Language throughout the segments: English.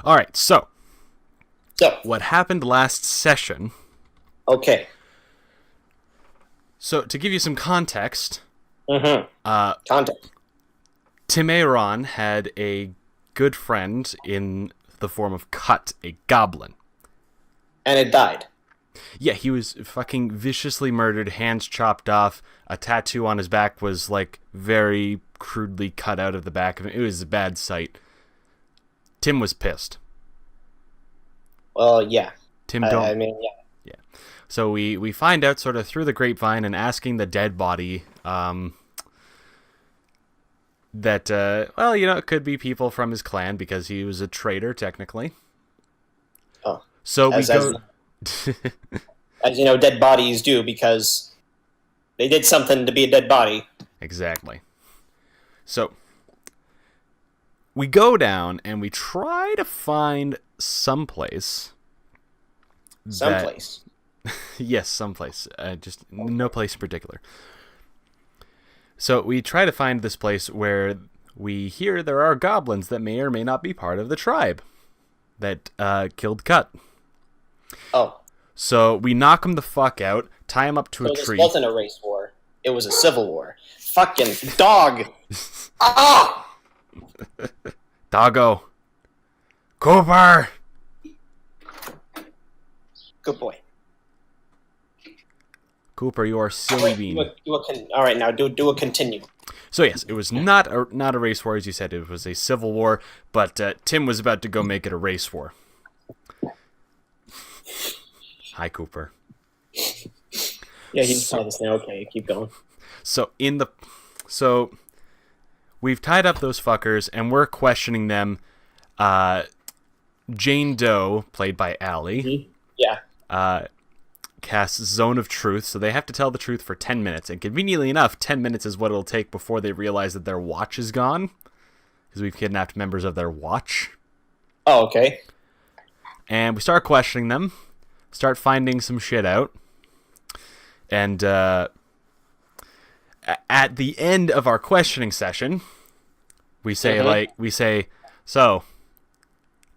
All right, so So, what happened last session? okay. So to give you some context, Context. Timeiron had a good friend in the form of Cut, a goblin. And it died. Yeah, he was fucking viciously murdered, hands chopped off. A tattoo on his back was like very crudely cut out of the back of him. It was a bad sight. Tim was pissed. Well, yeah. Tim don't. I mean, yeah. Yeah. So we find out sort of through the grapevine and asking the dead body that well, you know, it could be people from his clan because he was a traitor technically. Oh. So we go. As you know, dead bodies do because they did something to be a dead body. Exactly. So we go down and we try to find someplace. Someplace. Yes, someplace. Just no place in particular. So we try to find this place where we hear there are goblins that may or may not be part of the tribe that killed Cut. Oh. So we knock him the fuck out, tie him up to a tree. This wasn't a race war. It was a civil war. Fucking dog! Ah! Doggo. Cooper! Good boy. Cooper, you are silly bean. All right, now do a continue. So yes, it was not a race war, as you said. It was a civil war, but Tim was about to go make it a race war. Hi, Cooper. Yeah, he's saw this now. Okay, keep going. So we've tied up those fuckers, and we're questioning them. Jane Doe, played by Allie, Mm-hmm. Yeah. casts Zone of Truth, so they have to tell the truth for 10 minutes. And conveniently enough, 10 minutes is what it'll take before they realize that their watch is gone, because we've kidnapped members of their watch. Oh, okay. And we start questioning them, start finding some shit out, and at the end of our questioning session, we say, so,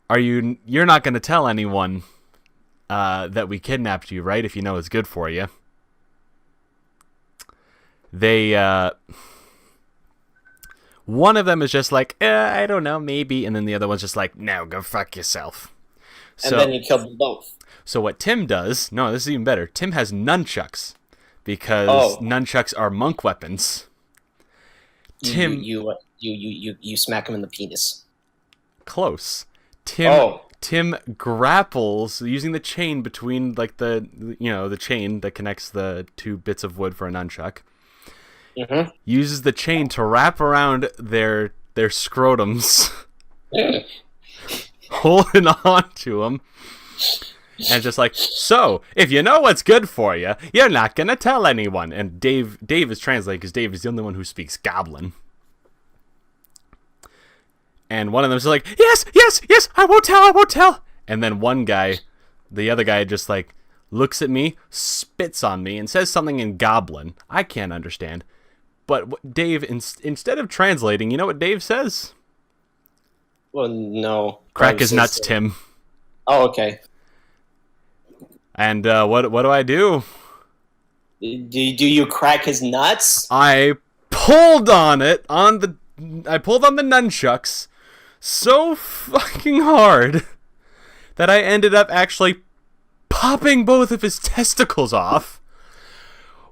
you're not going to tell anyone that we kidnapped you, right? If you know it's good for you. One of them is just like, I don't know, maybe. And then the other one's just like, no, go fuck yourself. And then you killed them both. So what Tim does, no, this is even better. Tim has nunchucks because nunchucks are monk weapons. Tim, you smack him in the penis. Close. Tim grapples using the chain between like the chain that connects the two bits of wood for a nunchuck. Mm-hmm. Uses the chain to wrap around their scrotums, holding on to them, and just like, so if you know what's good for you, you're not gonna tell anyone. And Dave is translating because Dave is the only one who speaks Goblin. And one of them is like, yes, I won't tell. And then one guy, the other guy just like looks at me, spits on me, and says something in Goblin. I can't understand. But Dave, instead of translating, you know what Dave says? Well, no. Crack his nuts, Tim. Oh, okay. And what do I do? Do you crack his nuts? I pulled on the nunchucks so fucking hard that I ended up actually popping both of his testicles off.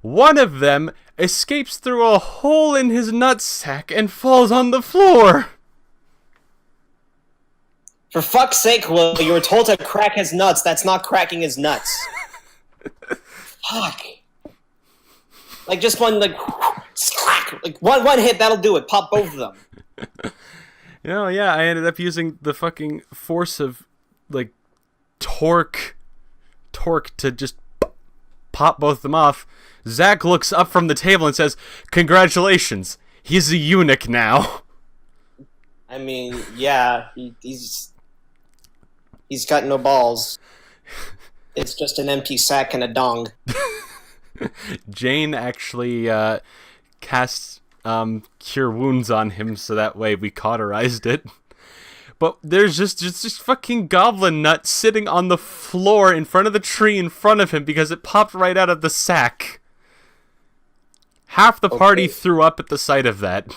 One of them escapes through a hole in his nutsack and falls on the floor. For fuck's sake, Will, you were told to crack his nuts. That's not cracking his nuts. Fuck. Like, just one, like one hit, that'll do it. Pop both of them. Yeah, I ended up using the fucking force of, like, torque to just pop both of them off. Zach looks up from the table and says, congratulations, he's a eunuch now. I mean, yeah, he's got no balls. It's just an empty sack and a dong. Jane actually casts Cure Wounds on him, so that way we cauterized it. But there's just fucking goblin nut sitting on the floor in front of the tree in front of him because it popped right out of the sack. Half the party threw up at the sight of that.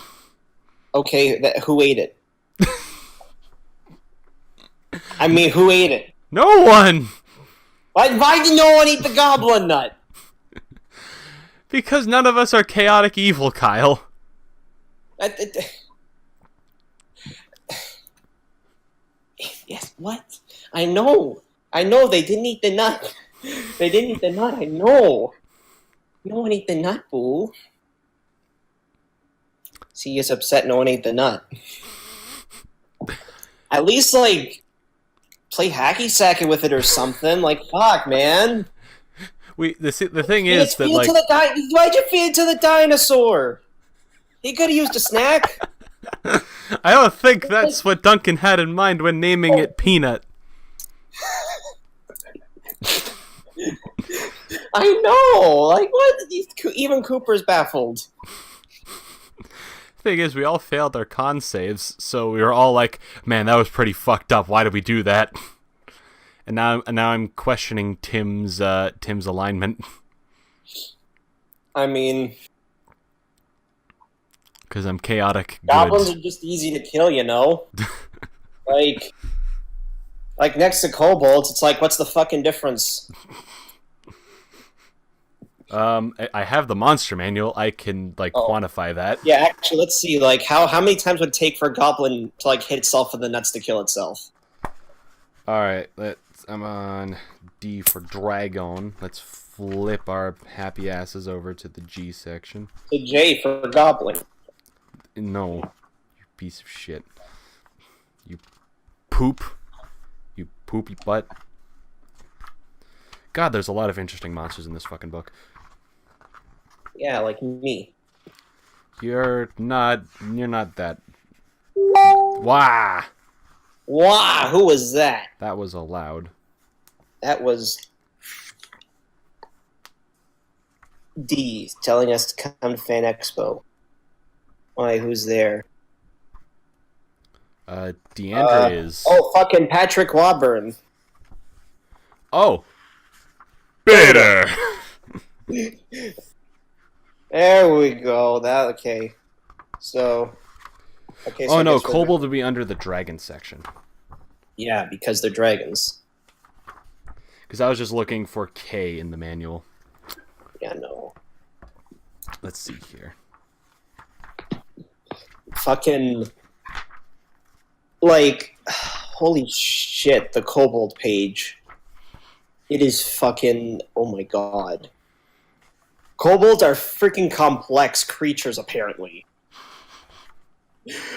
Okay, who ate it? I mean, who ate it? No one! Why did no one eat the goblin nut? Because none of us are chaotic evil, Kyle. Yes, what? I know, they didn't eat the nut. They didn't eat the nut, I know. No one ate the nut, boo. See, he's upset no one ate the nut. At least, like, play hacky sacky with it or something. Like, fuck, man. The thing is that, like... Why'd you feed it to the dinosaur? He could have used a snack. I don't think that's what Duncan had in mind when naming it Peanut. I know! Like, what? Even Cooper's baffled. Thing is, we all failed our con saves, so we were all like, man, that was pretty fucked up. Why did we do that? And now I'm questioning Tim's alignment. I mean... Because I'm chaotic good. Goblins are just easy to kill, you know? Like next to kobolds, it's like, what's the fucking difference? I have the monster manual. I can, like, quantify that. Yeah, actually, let's see, like, how many times would it take for a goblin to, like, hit itself with the nuts to kill itself? Alright, I'm on D for Dragon. Let's flip our happy asses over to the G section. The J for goblin. No, you piece of shit. You poop. You poopy butt. God, there's a lot of interesting monsters in this fucking book. Yeah, like me. You're not that. Wah! Wow, who was that? That was allowed. That was D telling us to come to Fan Expo. Why, who's there? Deandra is... Oh, fucking Patrick Warburton. Oh! Bitter! There we go. Okay. So oh no, Kobold would be under the dragon section. Yeah, because they're dragons. Because I was just looking for K in the manual. Yeah, no. Let's see here. Fucking... Like, holy shit, the Kobold page. It is fucking... Oh my god. Kobolds are freaking complex creatures, apparently.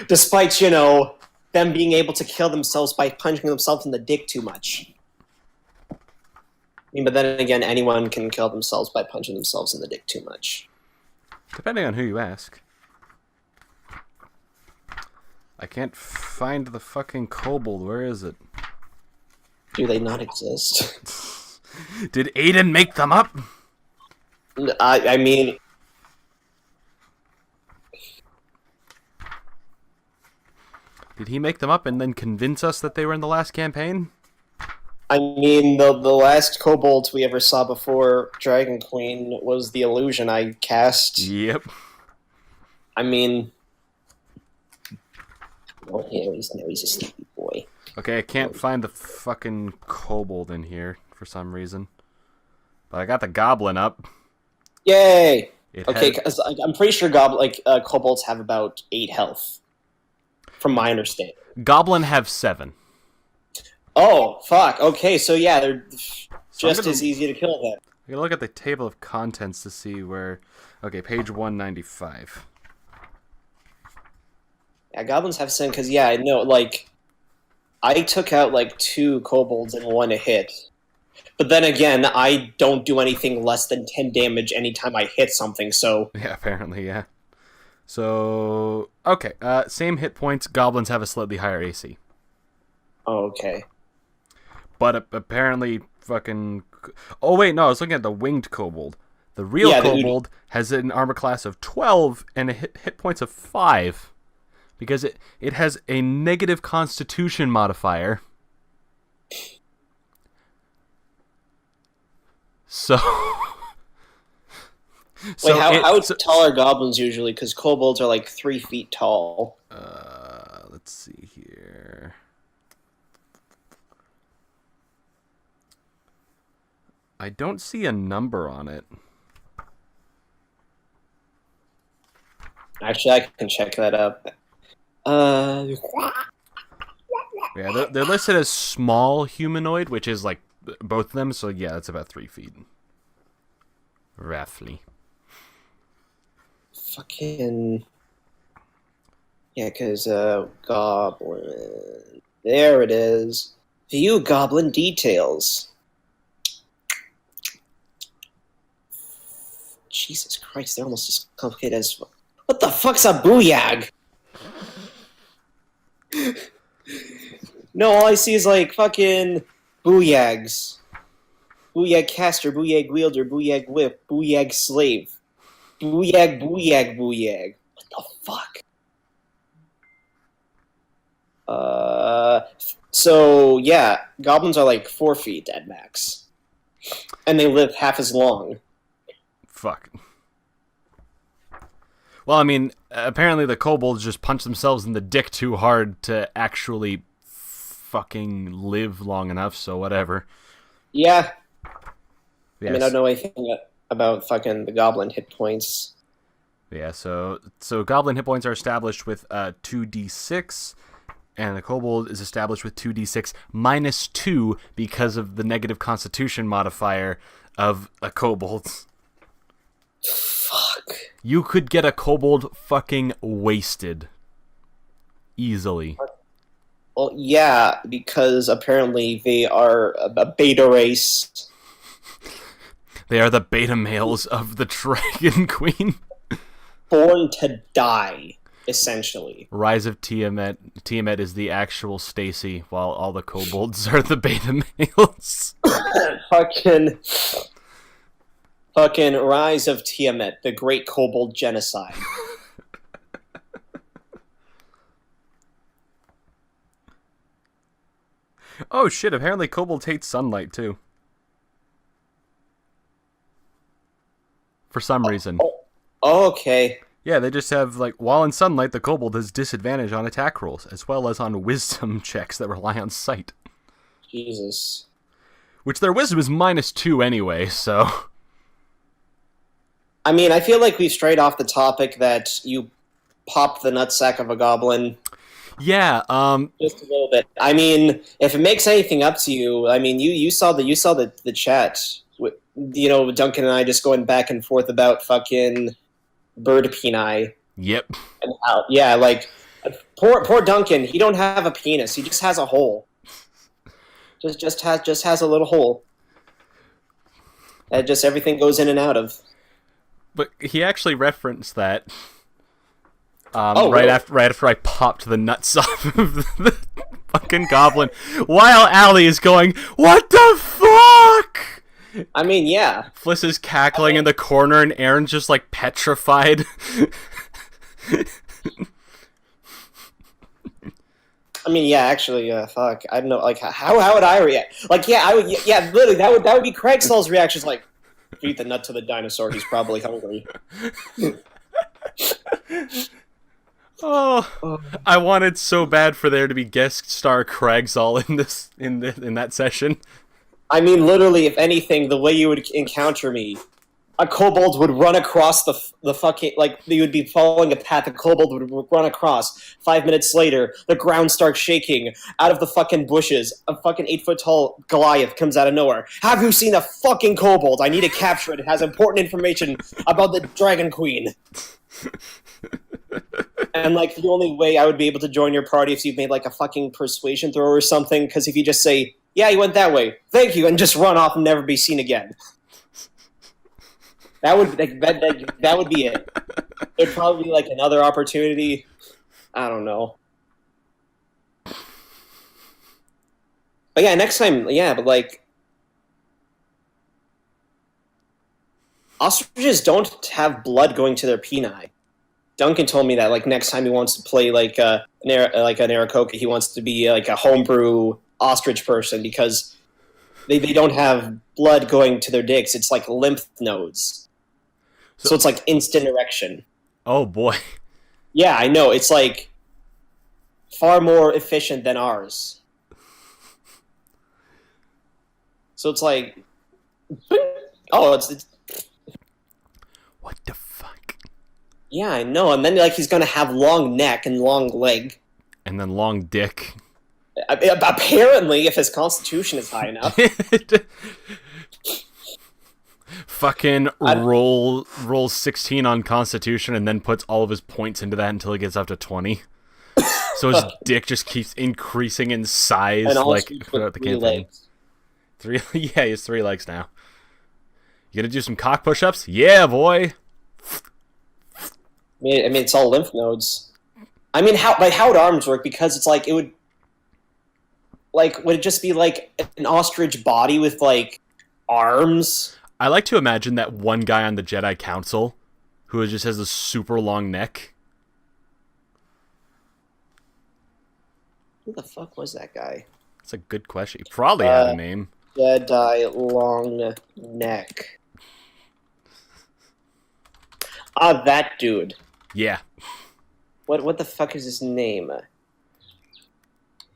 Despite, you know, them being able to kill themselves by punching themselves in the dick too much. I mean, but then again, anyone can kill themselves by punching themselves in the dick too much. Depending on who you ask. I can't find the fucking kobold. Where is it? Do they not exist? Did Aiden make them up? I mean... Did he make them up and then convince us that they were in the last campaign? I mean, the last kobolds we ever saw before Dragon Queen was the illusion I cast. Yep. I mean... Oh, yeah, he's a sleepy boy. Okay, I can't find the fucking kobold in here for some reason. But I got the goblin up. Yay! Okay, because I'm pretty sure kobolds have about 8 health. From my understanding. Goblin have 7. Oh, fuck. Okay, so yeah, they're just as easy to kill then. I'm gonna look at the table of contents to see where... Okay, page 195. Yeah, goblins have 7, because, yeah, I know, like... I took out, like, 2 kobolds in one hit. But then again, I don't do anything less than 10 damage anytime I hit something, so... Yeah, apparently, yeah. So, okay, same hit points, goblins have a slightly higher AC. Oh, okay. But apparently, fucking... Oh, wait, no, I was looking at the winged kobold. The real kobold has an armor class of 12 and a hit points of 5. because it has a negative constitution modifier. So... Wait, how tall are goblins usually? Because kobolds are like 3 feet tall. Let's see here. I don't see a number on it. Actually, I can check that up. Yeah, they're listed as small humanoid, which is like both of them. So yeah, it's about 3 feet, roughly. Fucking yeah, because goblin. There it is. View goblin details. Jesus Christ, they're almost as complicated as... What the fuck's a booyag? No, all I see is like fucking booyags. Booyag caster, booyag wielder, booyag whip, booyag slave. Booyag, booyag, booyag. What the fuck? So yeah, goblins are like 4 feet at max. And they live half as long. Fuck. Well, I mean, apparently the kobolds just punch themselves in the dick too hard to actually fucking live long enough, so whatever. Yeah. Yes. I mean, I don't know anything about fucking the goblin hit points. Yeah, so goblin hit points are established with 2d6, and the kobold is established with 2d6 minus 2 because of the negative constitution modifier of a kobold. Fuck. You could get a kobold fucking wasted. Easily. Well, yeah, because apparently they are a beta race. They are the beta males of the Dragon Queen. Born to die, essentially. Rise of Tiamat. Tiamat is the actual Stacy, while all the kobolds are the beta males. Fucking Rise of Tiamat, the Great Kobold Genocide. Oh shit, apparently kobolds hate sunlight too. For some reason. Oh, okay. Yeah, they just have, like, while in sunlight, the kobold has disadvantage on attack rolls, as well as on wisdom checks that rely on sight. Jesus. Which their wisdom is minus 2 anyway, so... I mean, I feel like we've strayed off the topic that you pop the nutsack of a goblin. Yeah, Just a little bit. I mean, if it makes anything up to you, I mean, you saw the chat. You know, Duncan and I just going back and forth about fucking bird peni. Yep. And how, yeah, like, poor Duncan, he don't have a penis, he just has a hole. Just has a little hole. That just everything goes in and out of. But he actually referenced that really? right after I popped the nuts off of the fucking goblin, while Allie is going, "What the fuck?" I mean, yeah. Fliss is cackling in the corner, and Aaron's just like petrified. I mean, yeah, actually, fuck. I don't know, like, how would I react? Like, yeah, I would, yeah, literally, that would be Craig Saul's reaction. Like, feed the nut to the dinosaur. He's probably hungry. Oh, I wanted so bad for there to be guest star Craigsall in that session. I mean, literally, if anything, the way you would encounter me, a kobold would run across the fucking, like, you would be following a path, a kobold would run across. 5 minutes later, the ground starts shaking. Out of the fucking bushes, a fucking 8-foot-tall Goliath comes out of nowhere. Have you seen a fucking kobold? I need to capture it. It has important information about the Dragon Queen. And, like, the only way I would be able to join your party if you made, like, a fucking persuasion throw or something, because if you just say, yeah, he went that way, thank you, and just run off and never be seen again. That would be it. It'd probably be, like, another opportunity. I don't know. But yeah, next time, yeah, but, like, ostriches don't have blood going to their peni. Duncan told me that like next time he wants to play like an Aarakocra, he wants to be like a homebrew ostrich person because they don't have blood going to their dicks. It's like lymph nodes, so it's like instant erection. Oh boy. Yeah, I know. It's like far more efficient than ours. So it's like, oh, it's what the fuck? Yeah, I know. And then like he's gonna have long neck and long leg, and then long dick. Apparently, if his constitution is high enough. Fucking rolls 16 on Constitution and then puts all of his points into that until he gets up to 20. So his dick just keeps increasing in size and like throughout the campaign. Yeah, he has 3 legs now. You gonna do some cock push-ups? Yeah, boy. I mean, it's all lymph nodes. I mean, how would arms work? Because it's like it would. Like, would it just be like an ostrich body with like arms? I like to imagine that one guy on the Jedi Council who just has a super long neck. Who the fuck was that guy? That's a good question. He probably had a name. Jedi long neck. Ah, that dude. Yeah. What the fuck is his name?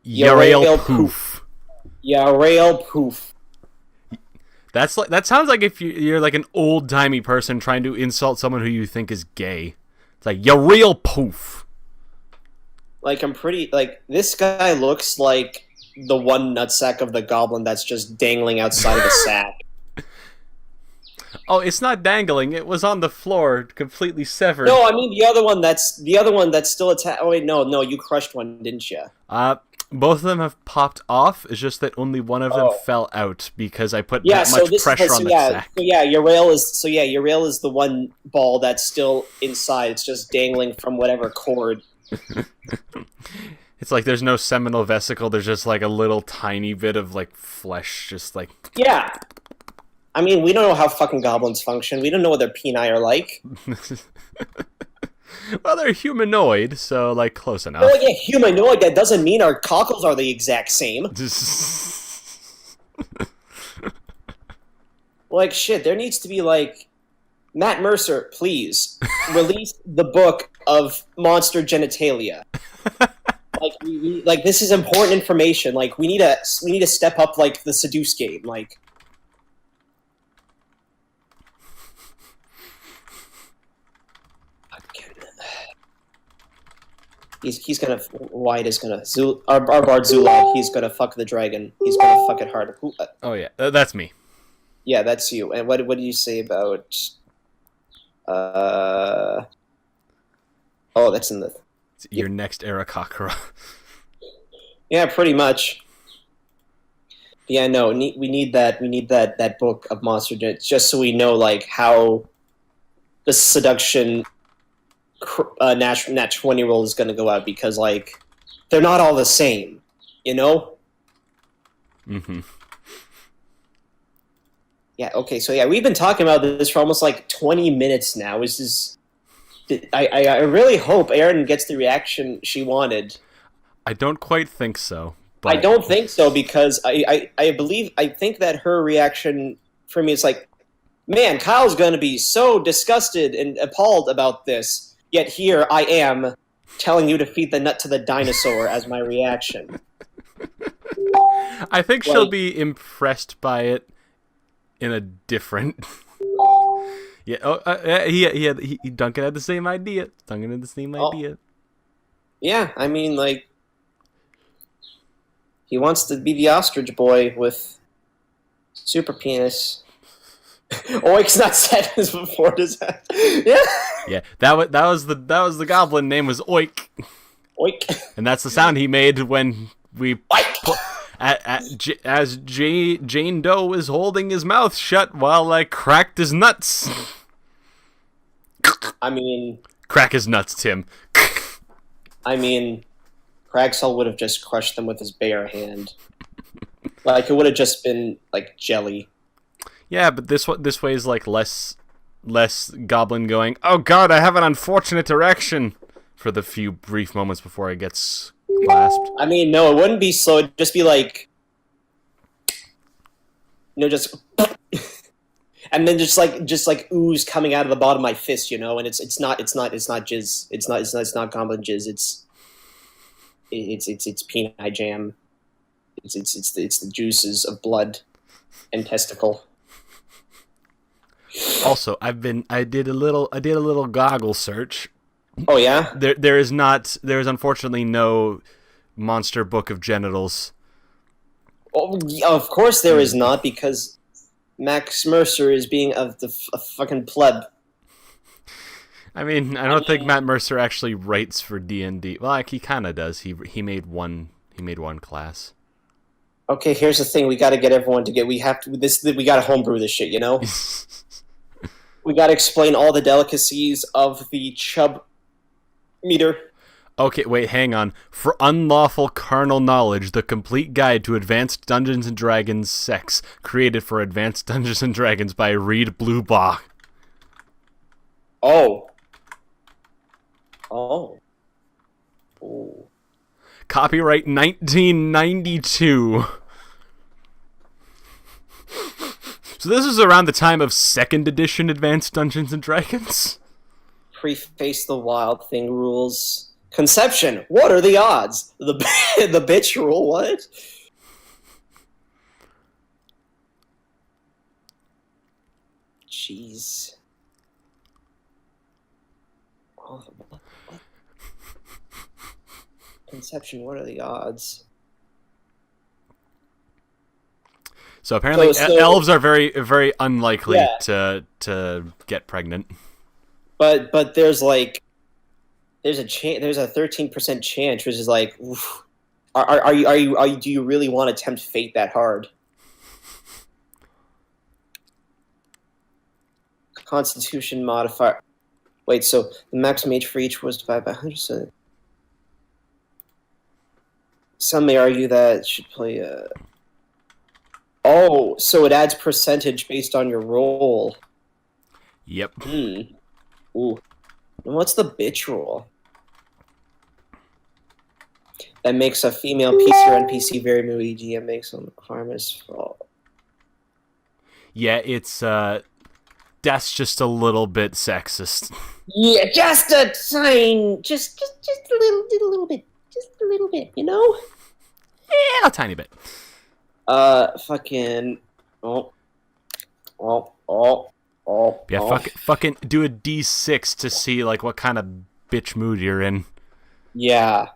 Yarael Poof. Yarael Poof. That sounds like if you're like an old-timey person trying to insult someone who you think is gay. It's like, Yarael Poof. Like, I'm pretty... Like, this guy looks like the one nutsack of the Goblin that's just dangling outside of the sack. Oh, it's not dangling. It was on the floor, completely severed. No, I mean the other one that's still attached. Oh wait, no, you crushed one, didn't you? Both of them have popped off. It's just that only one of them fell out because I put that so much pressure on the sack. So your rail is the one ball that's still inside. It's just dangling from whatever cord. It's like there's no seminal vesicle. There's just like a little tiny bit of like flesh, just like yeah. I mean, we don't know how fucking goblins function. We don't know what their peni are like. Well, they're humanoid, so, like, close enough. Well, yeah, humanoid, that doesn't mean our cockles are the exact same. Like, shit, there needs to be, like... Matt Mercer, please, release the book of monster genitalia. Like, this is important information. Like, we need to step up, like, the seduce game. Like... He's gonna... White is gonna... Our bard Zulad, he's gonna fuck the dragon. He's gonna fuck it hard. Oh, yeah. That's me. Yeah, that's you. And what do you say about... Oh, that's in the... It's your next Aarakocra. Yeah, pretty much. Yeah, no, we need that book of monster just so we know, like, how the seduction... Nat 20 roll is going to go out because, like, they're not all the same, you know? Mm-hmm. Yeah, okay, so yeah, we've been talking about this for almost, like, 20 minutes now. This is... I really hope Erin gets the reaction she wanted. I don't quite think so. But... I don't think so because I think that her reaction for me is like, man, Kyle's going to be so disgusted and appalled about this. Yet here I am, telling you to feed the nut to the dinosaur as my reaction. I think she'll be impressed by it in a different... Yeah. Duncan had the same idea. Yeah, I mean, like, he wants to be the ostrich boy with super penis. Oik's not said this before, does that? Yeah. Yeah, that was the goblin name was Oik. Oik. And that's the sound he made when we as Jane Doe is holding his mouth shut while I cracked his nuts. I mean, crack his nuts, Tim. I mean, Kragsall would have just crushed them with his bare hand. Like, it would have just been like jelly. Yeah, but this way is like less less Goblin going, "Oh God, I have an unfortunate erection," for the few brief moments before it gets clasped. I mean, no, it wouldn't be slow. It'd just be like, just, and then just like ooze coming out of the bottom of my fist, and it's not jizz. It's not Goblin jizz. It's peanut jam. It's the juices of blood and testicle. Also, I did a little goggle search. Oh yeah? There is unfortunately no monster book of genitals. Oh, of course there is not, because Max Mercer is being a fucking pleb. I mean, I don't think Matt Mercer actually writes for D&D. Well, like, he kind of does. He made one class. Okay, here's the thing: we got to get everyone to get. We got to homebrew this shit, We got to explain all the delicacies of the chub meter. Okay, wait, hang on. For Unlawful Carnal Knowledge, the complete guide to Advanced Dungeons & Dragons sex, created for Advanced Dungeons & Dragons by Reed Bluebaugh. Oh. Copyright 1992. So this is around the time of 2nd edition Advanced Dungeons & Dragons? Preface the Wild Thing rules. Conception, what are the odds? The bitch rule, what? Jeez. Oh, what? Conception, what are the odds? So apparently elves are very, very unlikely Yeah. to get pregnant. But there's a 13% chance, which is like, oof. Do you really want to tempt fate that hard? Constitution modifier. Wait, so the maximum age for each was divided by 100. So some may argue that it should play Oh, so it adds percentage based on your roll. Yep. Ooh. And what's the bitch rule? That makes a female PC or NPC very moody. GM makes some requirements for. Yeah, it's that's just a little bit sexist. Yeah, just a tiny, just a little bit, Yeah, a tiny bit. Fucking. Yeah, fucking do a D6 to see like what kind of bitch mood you're in. Yeah.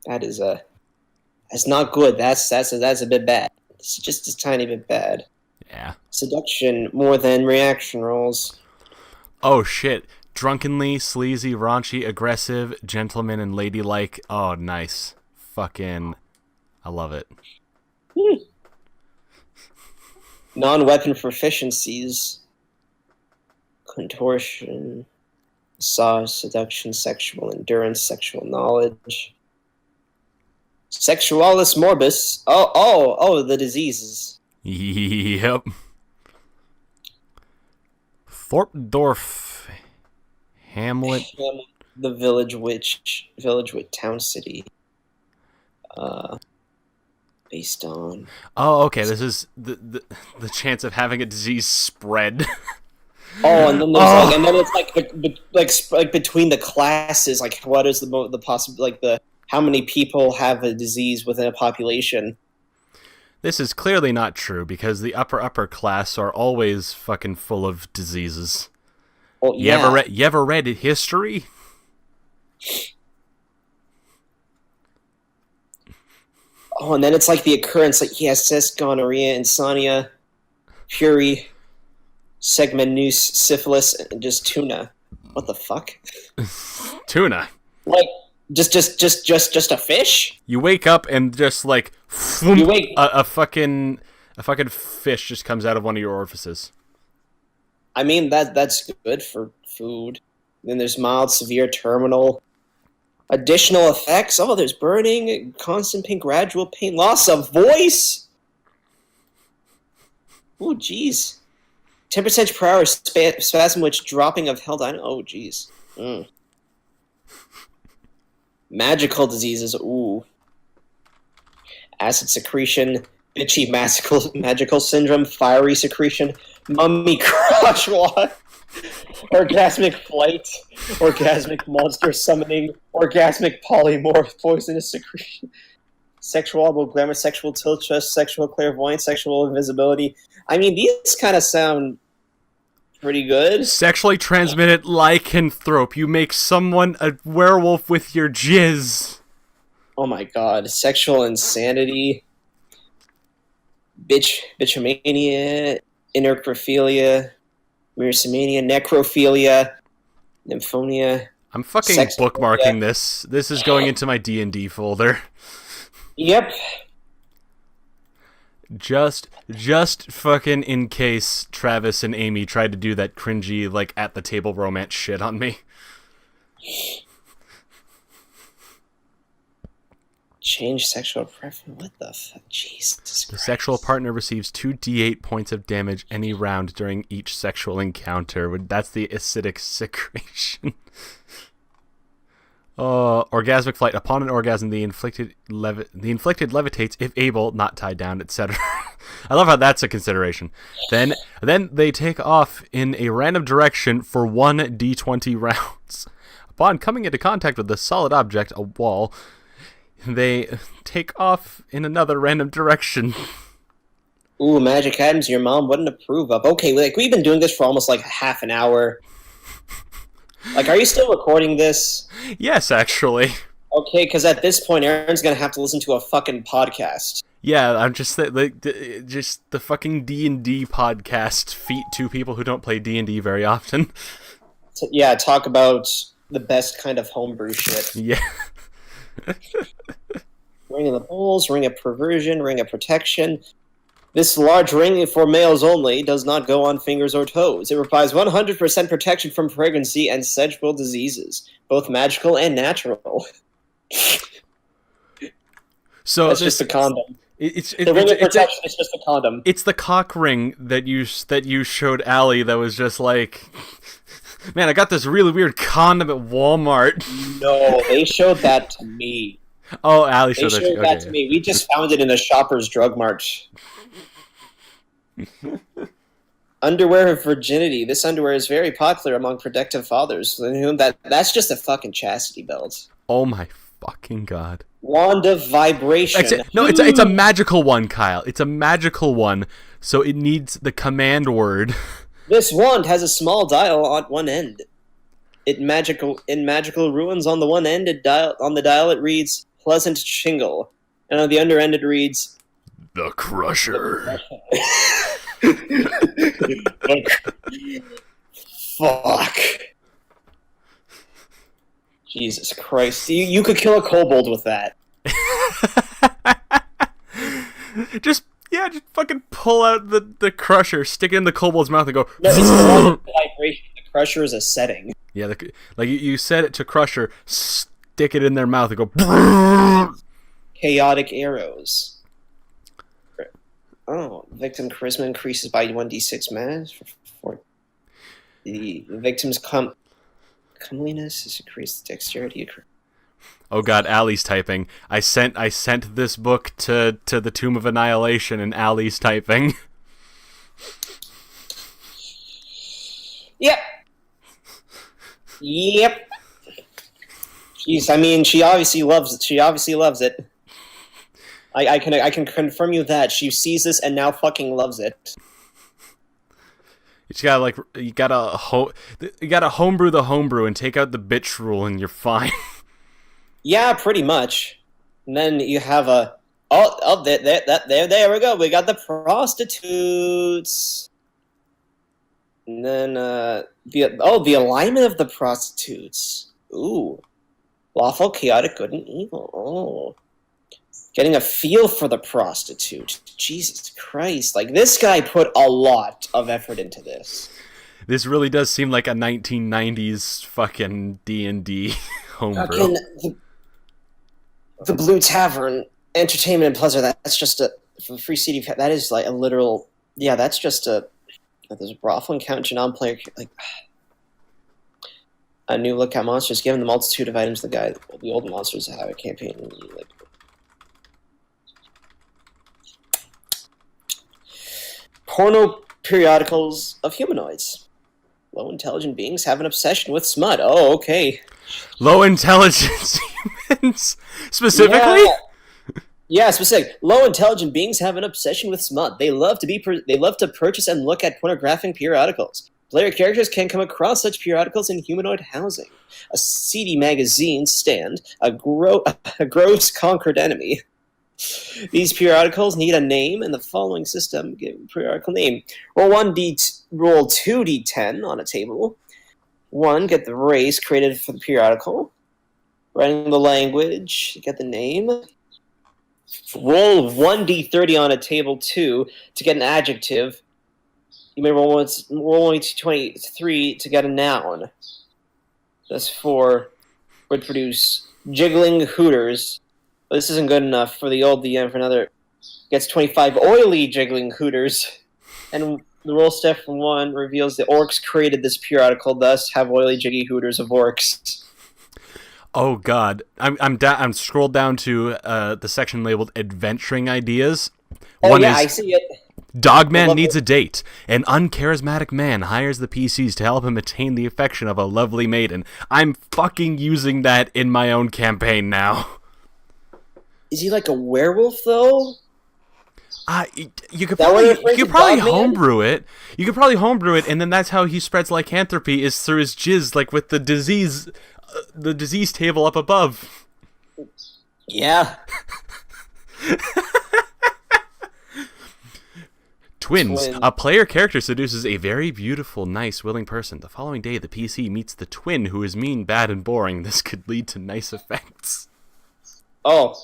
That's not good. That's a bit bad. It's just a tiny bit bad. Yeah. Seduction more than reaction rolls. Oh shit. Drunkenly, sleazy, raunchy, aggressive, gentleman, and ladylike. Oh, nice. Fucking, I love it. Non-weapon proficiencies. Contortion, massage, seduction, sexual endurance, sexual knowledge. Sexualis morbus. Oh, the diseases. Yep. Thorpdorf. Hamlet. The village witch town city. Based on. Oh, okay. This is the chance of having a disease spread. Oh, and then there's and then it's like between the classes, like what is the possible, like the how many people have a disease within a population? This is clearly not true because the upper class are always fucking full of diseases. Well, yeah. You ever read history? Oh, and then it's like the occurrence, like cyst, gonorrhea, insomnia, fury, segmentus, syphilis, and just tuna. What the fuck? Tuna. Like just a fish? You wake up and just like a fucking fish just comes out of one of your orifices. I mean that's good for food. Then there's mild, severe, terminal. Additional effects. Oh, there's burning, constant pain, gradual pain, loss of voice. Oh, jeez. 10% per hour spasm which dropping of held on. Oh, jeez. Magical diseases. Ooh. Acid secretion. Bitchy magical syndrome. Fiery secretion. Mummy crush. What? Orgasmic flight. Orgasmic monster summoning. Orgasmic polymorph. Poisonous secretion. Sexual glamour. Sexual tilt trust. Sexual clairvoyance. Sexual invisibility. I mean, these kind of sound pretty good. Sexually transmitted lycanthrope. You make someone a werewolf with your jizz. Oh my god. Sexual insanity. Bitchamania. Intercrophilia. Myrsomania. Necrophilia. Nymphonia. I'm fucking bookmarking this. This is going into my D&D folder. Yep. Just fucking in case Travis and Amy tried to do that cringy, like, at the table romance shit on me. Change sexual preference. What the fuck? Jesus Christ. The sexual partner receives 2d8 points of damage any round during each sexual encounter. That's the acidic secretion. Orgasmic flight. Upon an orgasm, the inflicted levitates if able, not tied down, etc. I love how that's a consideration. Then they take off in a random direction for 1d20 rounds. Upon coming into contact with a solid object, a wall, they take off in another random direction. Ooh, magic items your mom wouldn't approve of. Okay, like we've been doing this for almost like half an hour. Like, are you still recording this? Yes, actually. Okay, because at this point, Aaron's gonna have to listen to a fucking podcast. Yeah, I'm just just the fucking D&D podcast feat two people who don't play D&D very often. So, yeah, talk about the best kind of homebrew shit. Yeah. Ring of the Bulls, Ring of Perversion, Ring of Protection. This large ring for males only does not go on fingers or toes. It provides 100% protection from pregnancy and sexual diseases, both magical and natural. So that's just a condom. The ring of protection is just a condom. It's the cock ring that you showed Allie that was just like, man, I got this really weird condom at Walmart. No, they showed that to me. Oh, Allie showed that to me. We just found it in a Shoppers Drug Mart. Underwear of virginity. This underwear is very popular among protective fathers, in whom that's just a fucking chastity belt. Oh my fucking god. Wand of vibration. It's a magical one, Kyle. It's a magical one, so it needs the command word. This wand has a small dial on one end. In magical ruins on the one end, on the dial it reads Pleasant Shingle, and on the under end it reads The Crusher. Fuck. Jesus Christ. You could kill a kobold with that. just fucking pull out the Crusher, stick it in the kobold's mouth and go... No, it's the vibration. The Crusher is a setting. Yeah, like you set it to Crusher, stick it in their mouth and go... Chaotic arrows. Oh, victim charisma increases by 1d6 mana. The victim's comeliness is increased dexterity. Oh god, Allie's typing. I sent this book to the Tomb of Annihilation, and Allie's typing. Yep. Jeez, I mean, she obviously loves it. I can confirm you that she sees this and now fucking loves it. You gotta homebrew the homebrew and take out the bitch rule and you're fine. Yeah, pretty much. And then you have there we go. We got the prostitutes. And then the alignment of the prostitutes. Ooh, lawful, chaotic, good, and evil. Oh. Getting a feel for the prostitute. Jesus Christ. Like, this guy put a lot of effort into this. This really does seem like a 1990s fucking D&D homebrew. The Blue Tavern, entertainment and pleasure, that's just a free CD. That is like a literal Yeah, that's just a. There's a brothel encounter to non-player like a new look at monsters. Given the multitude of items, the old monsters have a campaign. Like, porno periodicals of humanoids. Low intelligent beings have an obsession with smut. Oh, okay. Low intelligence humans specifically. Yeah. Yeah, specific. Low intelligent beings have an obsession with smut. They love to purchase and look at pornographic periodicals. Player characters can come across such periodicals in humanoid housing. A seedy magazine stand, a gross conquered enemy. These periodicals need a name, and the following system give a periodical name. Roll 2d10 on a table. 1, get the race created for the periodical. Writing the language, get the name. Roll 1d30 on a table 2 to get an adjective. You may roll only 23 to get a noun. Thus 4 would produce jiggling hooters. But this isn't good enough for the old DM. For another, gets 25 oily jiggling hooters. And the roll step from 1 reveals the orcs created this periodical, thus have oily jiggy hooters of orcs. Oh God, I'm scrolled down to the section labeled adventuring ideas. Oh yeah, I see it. Dogman needs a date. An uncharismatic man hires the PCs to help him attain the affection of a lovely maiden. I'm fucking using that in my own campaign now. Is he like a werewolf though? You could probably homebrew it. You could probably homebrew it, and then that's how he spreads lycanthropy is through his jizz, like with the disease table up above. Yeah. Twins. A player character seduces a very beautiful, nice, willing person. The following day, the PC meets the twin who is mean, bad, and boring. This could lead to nice effects. Oh.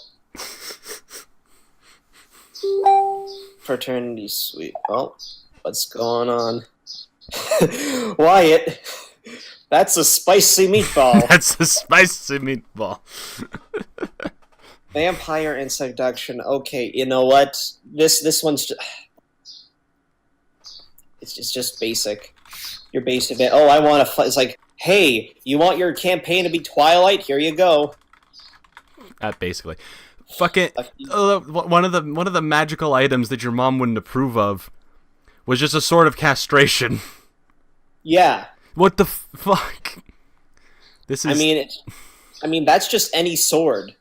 Fraternity suite. Oh, what's going on? Wyatt, that's a spicy meatball. That's a spicy meatball. Vampire and seduction. Okay, you know what? This one's it's just basic. Your basic. Oh, I want to. It's like, hey, you want your campaign to be Twilight? Here you go. Basically. Fucking one of the magical items that your mom wouldn't approve of was just a sword of castration. Yeah. What the fuck? This is. I mean that's just any sword.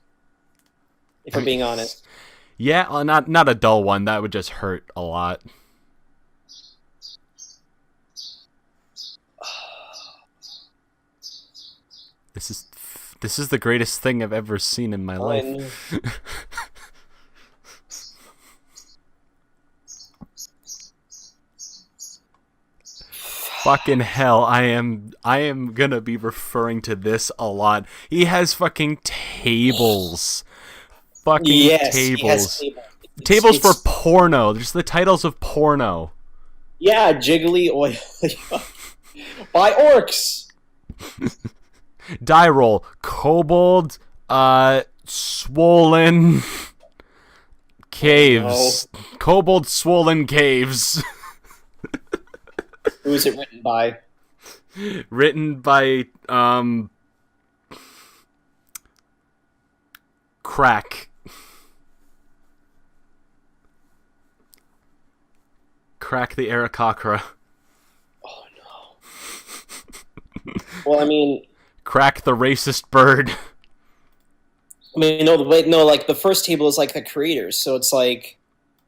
If I'm being honest. Yeah, not a dull one. That would just hurt a lot. This is the greatest thing I've ever seen in my life. Fucking hell, I am gonna be referring to this a lot. He has fucking tables. Fucking tables. Tables for porno. There's the titles of porno. Yeah, jiggly oil. By orcs. Die roll. Kobold, swollen caves. No. Kobold swollen caves. Who is it written by? Written by, Crack. Crack the Aarakocra. Oh no. Well, I mean... Crack the racist bird. I mean, no, like, the first table is, like, the creators, so it's, like...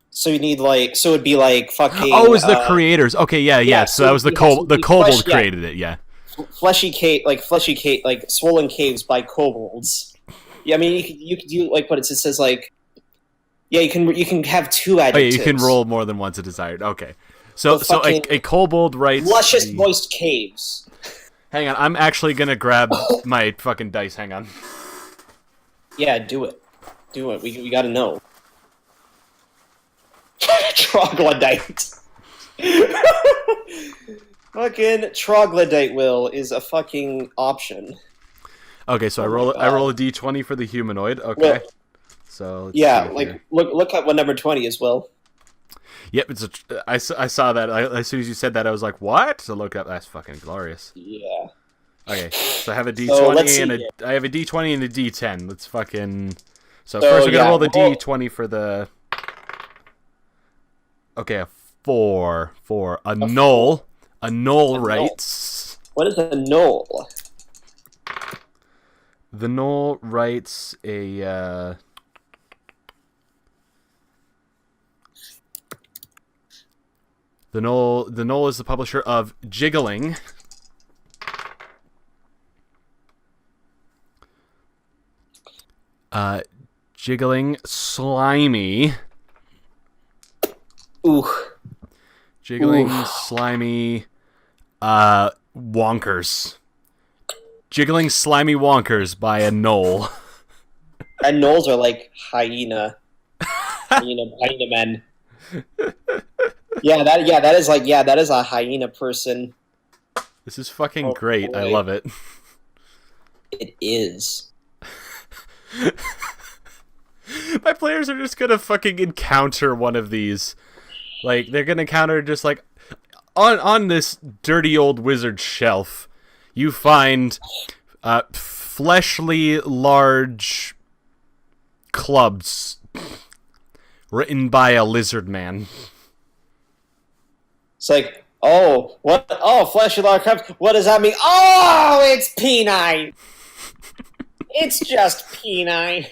So you need, like... So it'd be, like, fucking... Oh, it's the creators. Okay, yeah. So that was the kobold created it, yeah. Fleshy cave, like, swollen caves by kobolds. Yeah, I mean, you could do, like, what it says, like... Yeah, you can have 2 adjectives. Oh, yeah, you can roll more than once desired. Okay. So a kobold writes... Luscious, moist caves. Hang on, I'm actually gonna grab my fucking dice. Hang on. Yeah, do it. We gotta know. Troglodyte. Fucking troglodyte will is a fucking option. Okay, so I roll a d20 for the humanoid. Okay. Well, So yeah, like look at what number 20 is, Will. Yep, I saw that. As soon as you said that, I was like, what? So look up. That's fucking glorious. Yeah. Okay, so I have a So, let's D20 see and here. I have a D20 and a D10. Let's fucking. So So, first we're gonna yeah, roll the roll- D20 for the. Okay, a 4 for a null. A null writes. What is a null? The null writes a. The null is the publisher of Jiggling. Jiggling Slimy. Ooh. Jiggling Ooh. Slimy Wonkers. Jiggling Slimy Wonkers by a Knoll. And gnolls are like hyena men. That is a hyena person. This is fucking Oh, great. boy. I love it. It is. My players are just gonna fucking encounter one of these. Like, they're gonna encounter just like on this dirty old wizard shelf, you find fleshly large clubs written by a lizard man. It's like, oh, what? Oh, fleshy large crabs. What does that mean? Oh, it's penine. It's just penine.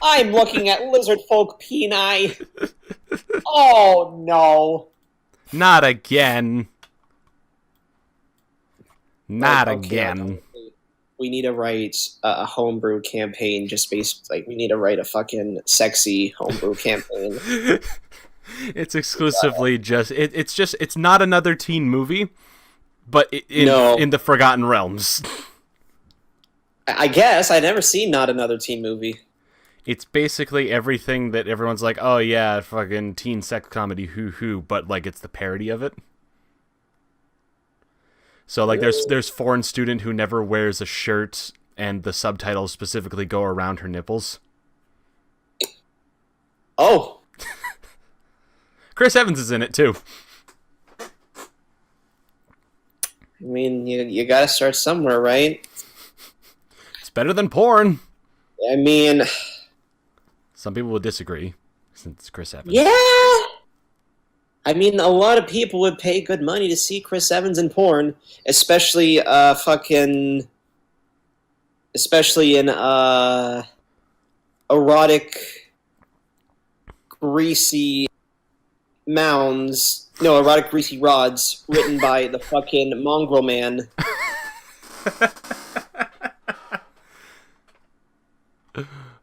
I'm looking at lizard folk penine. Oh no. Not again. Not Like, okay, again. We need to write a homebrew campaign. Just based, like, we need to write a fucking sexy homebrew campaign. It's exclusively it's not another teen movie, but No. in the Forgotten Realms. I guess I never seen Not Another Teen Movie. It's basically everything that everyone's like, oh yeah, fucking teen sex comedy, hoo, but like it's the parody of it. So like there's foreign student who never wears a shirt, and the subtitles specifically go around her nipples. Oh, Chris Evans is in it too. I mean, you gotta start somewhere, right? It's better than porn. I mean, Some people would disagree, since Chris Evans. yeah. I mean, a lot of people would pay good money to see Chris Evans in porn, especially in erotic, greasy mounds. No, erotic greasy rods written by the fucking mongrel man.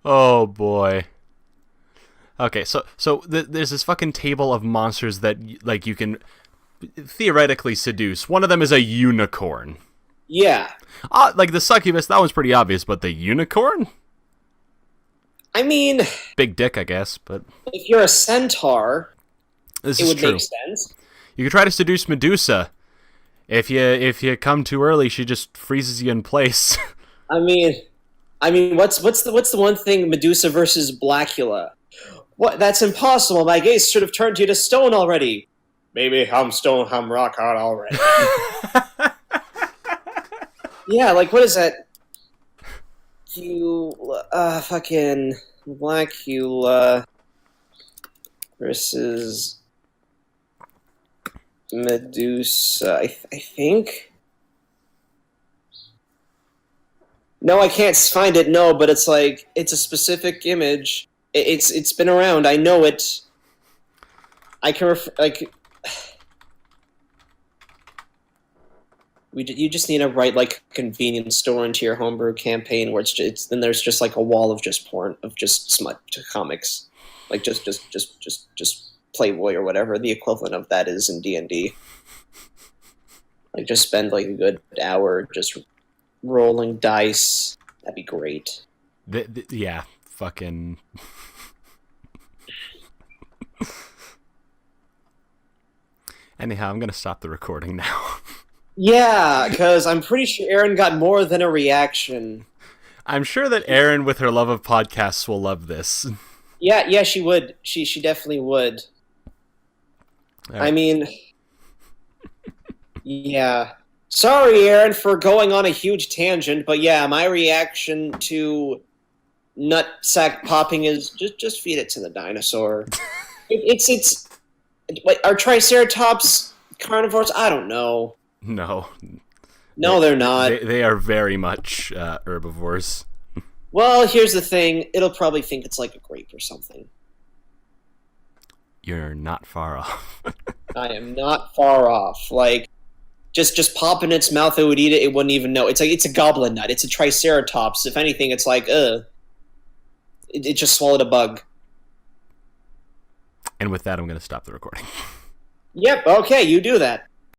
Oh boy. Okay, so there's this fucking table of monsters that like you can theoretically seduce. One of them is a unicorn. Yeah. Like the succubus, that one's pretty obvious, but the unicorn? I mean, Big dick, I guess, but if you're a centaur, this it is would true. make sense. You could try to seduce Medusa. If you come too early, she just freezes you in place. I mean, what's the one thing Medusa versus Blackula? What? That's impossible. My gaze should have turned you to stone already. Maybe I'm stone, I'm rock hard already. Yeah, like what is that? Fucking Blackula versus Medusa. I think. No, I can't find it. No, but it's like it's a specific image. It's been around. I know it. I can you just need to write like a convenience store into your homebrew campaign where then there's just like a wall of just porn of just smut comics, like just Playboy or whatever the equivalent of that is in D&D. Like just spend like a good hour just rolling dice. That'd be great. Yeah, fucking. Anyhow, I'm gonna stop the recording now. Yeah, because I'm pretty sure Aaron got more than a reaction. I'm sure that Erin, with her love of podcasts, will love this. Yeah, she would. She definitely would. All I right. mean, yeah. Sorry, Aaron, for going on a huge tangent, but yeah, my reaction to nutsack popping is just feed it to the dinosaur. It's like, are Triceratops carnivores? I don't know. No, No, they're not. they are very much herbivores. Well, here's the thing. It'll probably think it's like a grape or something. You're not far off. I am not far off. Like, just pop in its mouth, it would eat it. It wouldn't even know. It's like it's a goblin nut. It's a Triceratops. If anything, it's like, it just swallowed a bug. And with that, I'm going to stop the recording. Yep. Okay, you do that.